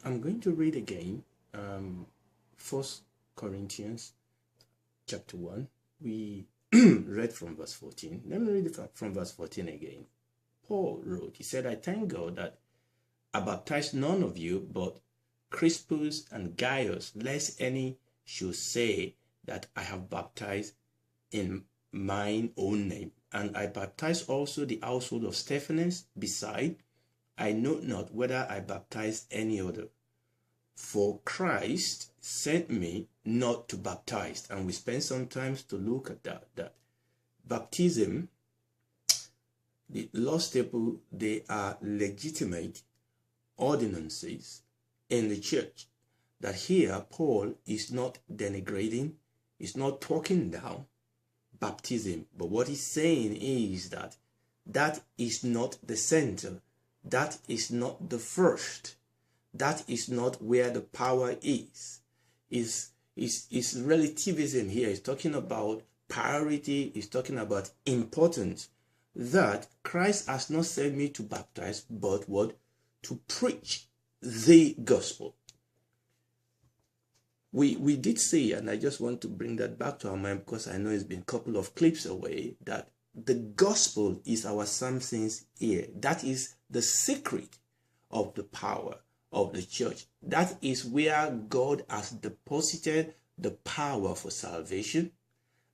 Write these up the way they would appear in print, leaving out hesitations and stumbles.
I'm going to read again 1 Corinthians chapter 1. We read from verse 14. Let me read it from verse 14 again. Paul wrote, he said, I thank God that I baptized none of you but Crispus and Gaius, lest any should say that I have baptized in mine own name. And I baptized also the household of Stephanas. Beside, I know not whether I baptized any other. For Christ sent me not to baptize. And we spend some time to look at that baptism, the Lord's Table, they are legitimate ordinances in the church. That here, Paul is not denigrating, is not talking down baptism. But what he's saying is that that is not the center. That is not the first. That is not where the power is. Is relativism here. He's talking about priority. He's talking about importance. That Christ has not sent me to baptize, but what? To preach the gospel. We did say, and I just want to bring that back to our mind because I know it's been a couple of clips away, that the gospel is our something's ear. That is the secret of the power of the church. That is where God has deposited the power for salvation.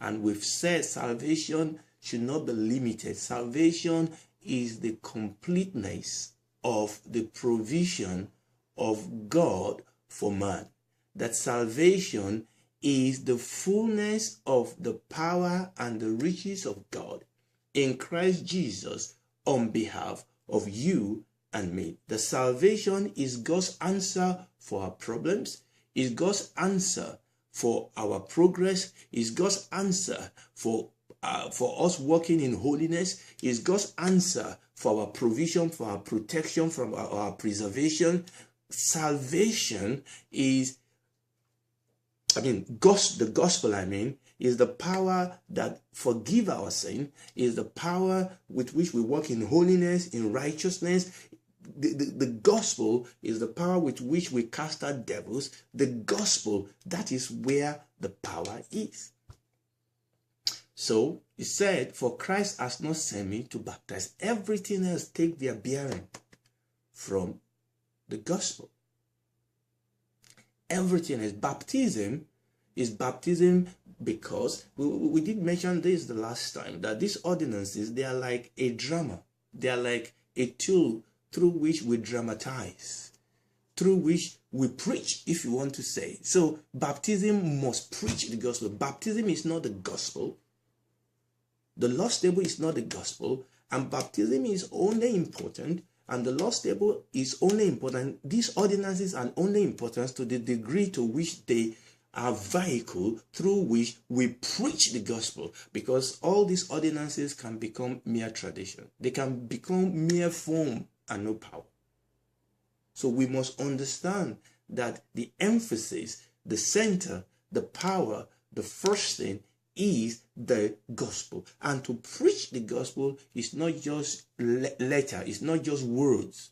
And we've said salvation should not be limited. Salvation is the completeness of the provision of God for man. That salvation is the fullness of the power and the riches of God in Christ Jesus on behalf of you and me. The salvation is God's answer for our problems, is God's answer for our progress, is God's answer for us walking in holiness, is God's answer for our provision, for our protection, for our preservation. Salvation is, the gospel, is the power that forgive our sin, is the power with which we walk in holiness, in righteousness. The gospel is the power with which we cast out devils. The gospel, that is where the power is. So he said, for Christ has not sent me to baptize. Everything else take their bearing from the gospel. Everything is baptism because we did mention this the last time, that these ordinances, they are like a drama. They are like a tool through which we dramatize, through which we preach, if you want to say. So baptism must preach the gospel. Baptism is not the gospel. The Lord's Table is not the gospel, and baptism is only important, and the Lord's Table is only important. These ordinances are only important to the degree to which they are vehicle through which we preach the gospel, because all these ordinances can become mere tradition. They can become mere form and no power. So we must understand that the emphasis, the center, the power, the first thing is the gospel. And to preach the gospel is not just letter, it's not just words.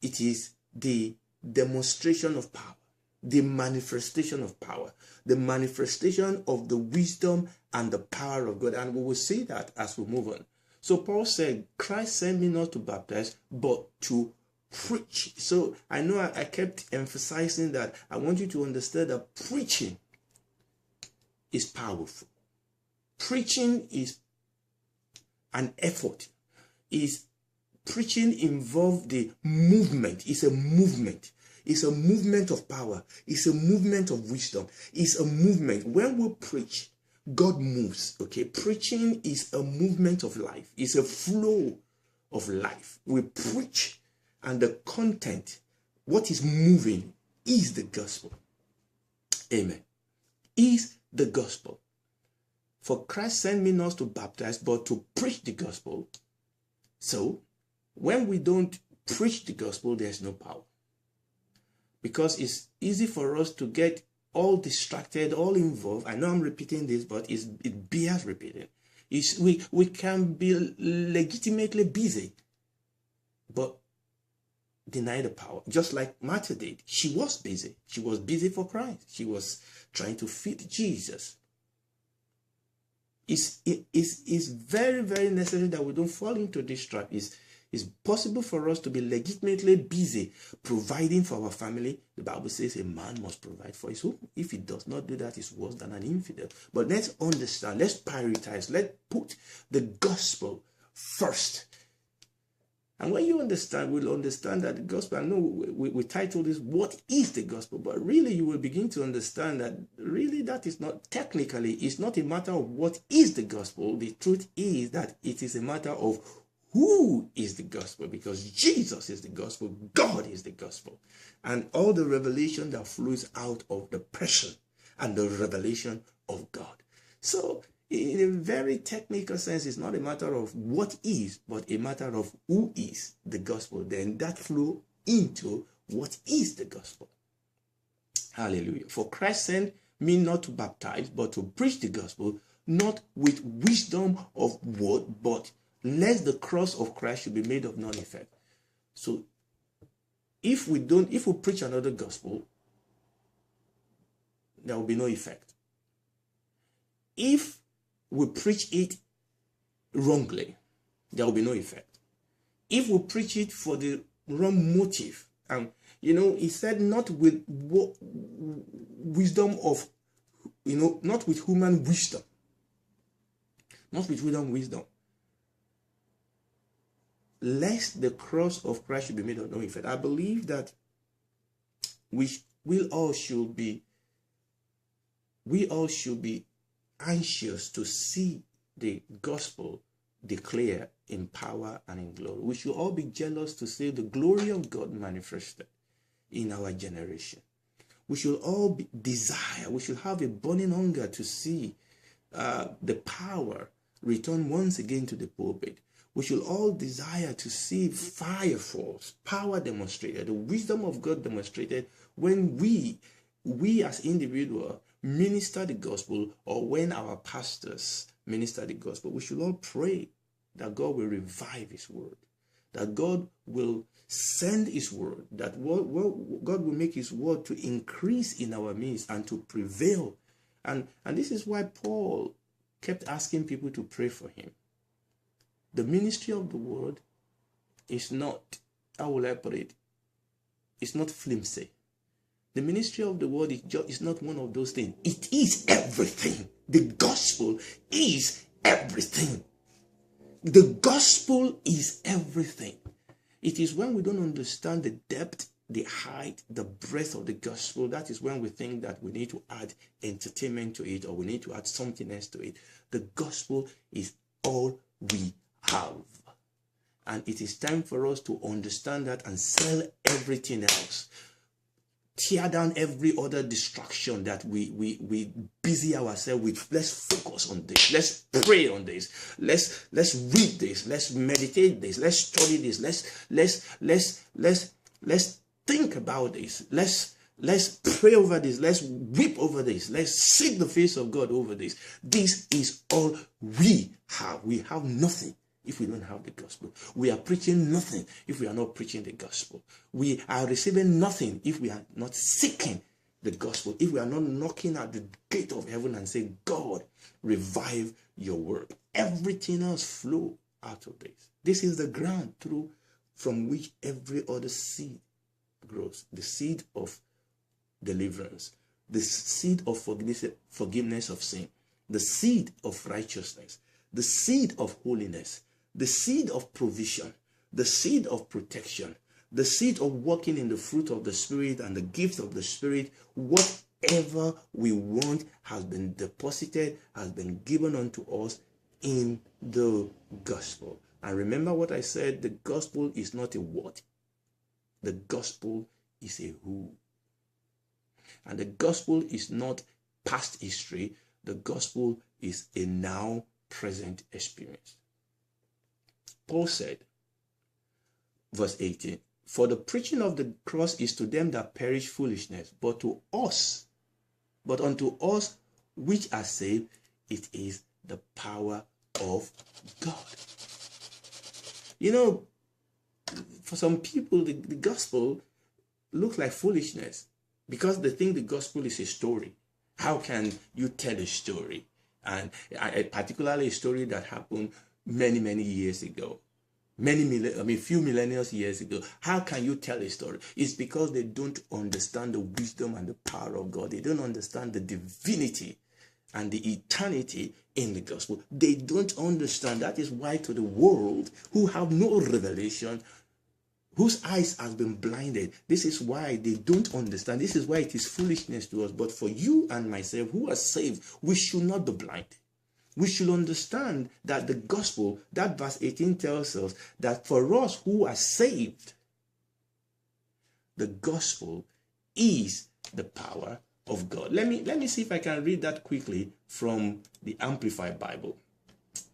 It is the demonstration of power, the manifestation of power, the manifestation of the wisdom and the power of God. And we will see that as we move on. So Paul said, Christ sent me not to baptize, but to preach. So I know I kept emphasizing that. I want you to understand that preaching is powerful. Preaching is an effort. Preaching involves the movement. It's a movement. It's a movement of power. It's a movement of wisdom. It's a movement. When we preach, God moves. Okay, preaching is a movement of life. It's a flow of life. We preach, and the content, what is moving, is the gospel. Amen. Is the gospel. For Christ sent me not to baptize, but to preach the gospel. So, when we don't preach the gospel, there's no power. Because it's easy for us to get all distracted, all involved. I know I'm repeating this, but it bears repeating. We can be legitimately busy, but deny the power, just like Martha did. She was busy. She was busy for Christ. She was trying to feed Jesus. It's very, very necessary that we don't fall into this trap. It's possible for us to be legitimately busy providing for our family. The Bible says a man must provide for his home. If he does not do that, it's worse than an infidel. But let's understand, let's prioritize, let's put the gospel first. And when you understand, we'll understand that the gospel, I know we titled this, What is the Gospel? But really you will begin to understand that really that is not, technically, it's not a matter of what is the gospel. The truth is that it is a matter of who is the gospel, because Jesus is the gospel, God is the gospel. And all the revelation that flows out of the person and the revelation of God. So in a very technical sense, it's not a matter of what is, but a matter of who is the gospel. Then that flow into what is the gospel. Hallelujah. For Christ sent me not to baptize, but to preach the gospel, not with wisdom of word, but lest the cross of Christ should be made of none effect. So if we preach another gospel, there will be no effect. If we preach it wrongly, there will be no effect. If we preach it for the wrong motive, and he said not with wisdom of, not with human wisdom, not with human wisdom, lest the cross of Christ should be made of no effect. I believe that we all should be anxious to see the gospel declared in power and in glory. We should all be jealous to see the glory of God manifested in our generation. We should all desire, we should have a burning hunger to see the power return once again to the pulpit. We should all desire to see fire falls, power demonstrated, the wisdom of God demonstrated when we as individuals minister the gospel, or when our pastors minister the gospel. We should all pray that God will revive his word, that God will send his word, that God will make his word to increase in our midst and to prevail. And this is why Paul kept asking people to pray for him. The ministry of the word is not, how will I put it? It's not flimsy. The ministry of the word is not one of those things. It is everything. The gospel is everything. The gospel is everything. It is when we don't understand the depth, the height, the breadth of the gospel, that is when we think that we need to add entertainment to it, or we need to add something else to it. The gospel is all we have. And it is time for us to understand that and sell everything else. Tear down every other distraction that we busy ourselves with. Let's focus on this. Let's pray on this. Let's read this. Let's meditate this. Let's study this. Let's think about this. Let's pray over this. Let's weep over this. Let's seek the face of God over this. This is all we have. We have nothing if we don't have the gospel. We are preaching nothing if we are not preaching the gospel. We are receiving nothing if we are not seeking the gospel, if we are not knocking at the gate of heaven and saying, God, revive your word. Everything else flow out of this. This is the ground from which every other seed grows. The seed of deliverance, the seed of forgiveness of sin, the seed of righteousness, the seed of holiness, the seed of provision, the seed of protection, the seed of walking in the fruit of the Spirit and the gift of the Spirit. Whatever we want has been deposited, has been given unto us in the gospel. And remember what I said, the gospel is not a what. The gospel is a who. And the gospel is not past history. The gospel is a now present experience. Paul said, verse 18, for the preaching of the cross is to them that perish foolishness, but unto us which are saved, it is the power of God. for some people, the gospel looks like foolishness because they think the gospel is a story. How can you tell a story? And particularly a story that happened many, many years ago. Few millennia years ago. How can you tell a story? It's because they don't understand the wisdom and the power of God. They don't understand the divinity and the eternity in the gospel. They don't understand. That is why to the world who have no revelation, whose eyes has been blinded, this is why they don't understand. This is why it is foolishness to us. But for you and myself who are saved, we should not be blind. We should understand that the gospel, that verse 18 tells us that for us who are saved, the gospel is the power of God. Let me see if I can read that quickly from the Amplified Bible,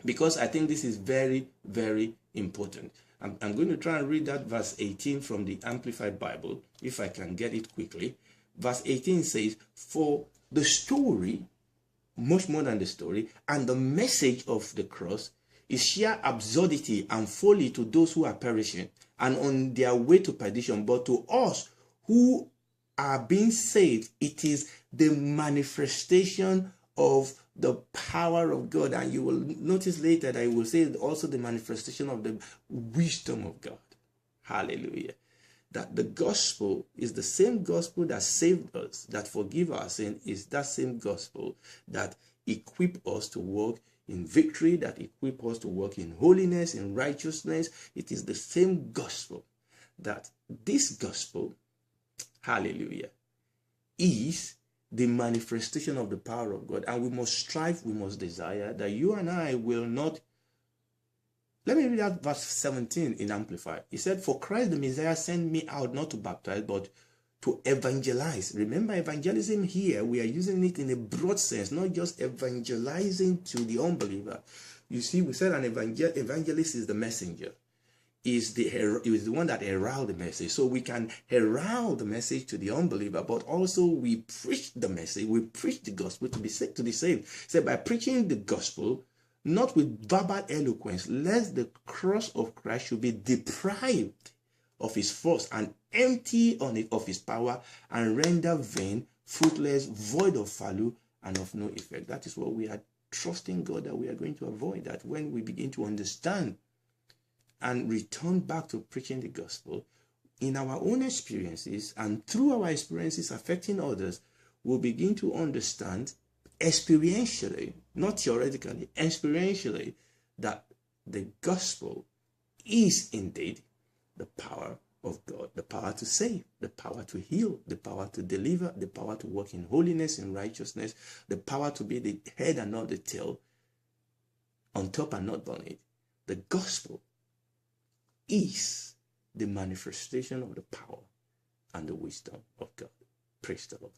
because I think this is very, very important. I'm going to try and read that verse 18 from the Amplified Bible, if I can get it quickly. Verse 18 says, for the story, much more than the story, and the message of the cross is sheer absurdity and folly to those who are perishing and on their way to perdition. But to us who are being saved, it is the manifestation of the power of God. And you will notice later that I will say also the manifestation of the wisdom of God. Hallelujah. That the gospel is the same gospel that saved us, that forgive our sin, is that same gospel that equip us to walk in victory, that equip us to walk in holiness, in righteousness. It is the same gospel that this gospel, hallelujah, is the manifestation of the power of God. And we must strive, we must desire that you and I will not. Let me read that verse 17 in Amplified. He said, for Christ the Messiah sent me out not to baptize, but to evangelize. Remember, evangelism here, we are using it in a broad sense, not just evangelizing to the unbeliever. You see, we said an evangelist is the messenger, is the one that herald the message. So we can herald the message to the unbeliever, but also we preach the message, we preach the gospel to be saved. So by preaching the gospel, not with verbal eloquence, lest the cross of Christ should be deprived of his force and empty on it of his power and render vain, fruitless, void of value and of no effect. That is what we are trusting God that we are going to avoid. That when we begin to understand and return back to preaching the gospel in our own experiences and through our experiences affecting others, we'll begin to understand experientially, not theoretically, experientially, that the gospel is indeed the power of God, the power to save, the power to heal, the power to deliver, the power to walk in holiness and righteousness, the power to be the head and not the tail, on top and not beneath. The gospel is the manifestation of the power and the wisdom of God. Praise the Lord.